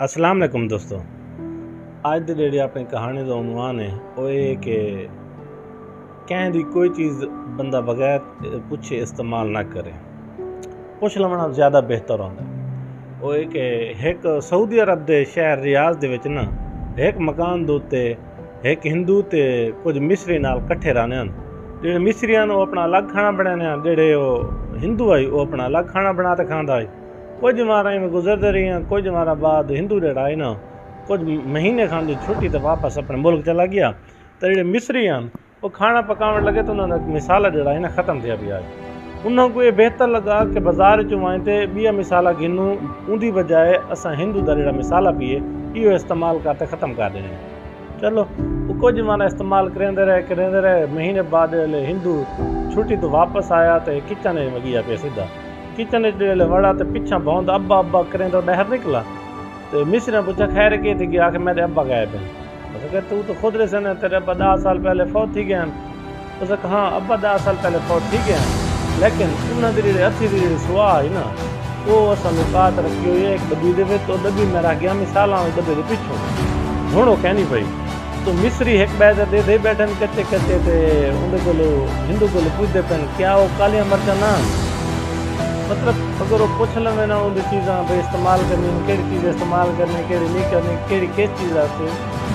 अस्सलाम वालेकुम दोस्तों। अज दी जेहड़ी अपनी कहानी का उनवान है वो ये कि कहीं दी कोई चीज़ बंदा बगैर पुछे इस्तेमाल ना करे, पुछ लवना ज़्यादा बेहतर होंदा है। वो ये कि एक सऊदी अरब के शहर रियाज दे विच ना एक मकान दे उत्ते एक हिंदू ते कुछ मिस्री नाल कट्ठे रहने हैं। जेडे मिस्रियां वो अपना अलग खाना बनाने हैं, जेडे वो हिंदू आई वो अपना अलग खाना बना के खांदा है। कुछ मारा में गुजरते रही हैं, कुछ मारा बाद हिंदू जेड़ा है ना कुछ महीने खान छुट्टी तो वापस अपने मुल्क चला गया। तो जे मिस्री हैं वो खाना पकावन लगे तो उन्होंने मिसाला जड़ा है ना ख़त्म थिया पिया। उन्होंने ये बेहतर लगा कि बाज़ार चो वहीं ते बिया मिसाला गिनूं, उनकी बजाय असां हिंदू का जो मिसाला पिए यो इस्तेमाल करते ख़त्म कर देने। चलो वो कुछ माना इस्तेमाल करेंदे रहे। महीने बाद हिंदू छुट्टी तो वापस आया तो किचन में गया पे सीधा किचन वड़ा तो पिछा बहुत अब्बा अब्बा करें तो डहर निकला। तो मिस्र ने पूछा खैर के थी गया कि मेरे अब्बा गए पे। तो तू तो खुद रहे न तेरे अब्बा 10 साल पहले फौत थी गए। तो हाँ अब्बा 10 साल पहले फौत थी गए, लेकिन उन्होंने जी हथी की जी सुहा है ना वो असा लुकात रखी हुई है एक डब्बी दे तो डब्बी में रख गया मिसाला डब्बे के पिछों हूँ वो कहनी पई। तो मिस्री एक बैठे दे बैठन कच्चे कच्चे थे उन्हें को हिंदू को पूछते पे क्या वो कालिया मर्चा ना मतलब अगर वो पूछ लेवे ना उन चीज़ा भाई इस्तेमाल करनी केड़ी चीज़ इस्तेमाल करनी केड़ी नहीं करनी केड़ी किस चीज़ आते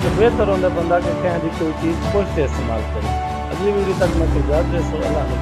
तो बेहतर होंगे बंदा कि कहीं कोई चीज़ पूछते इस्तेमाल करे। अगली वीडियो तक मैं गुजारिश अल्लाह ने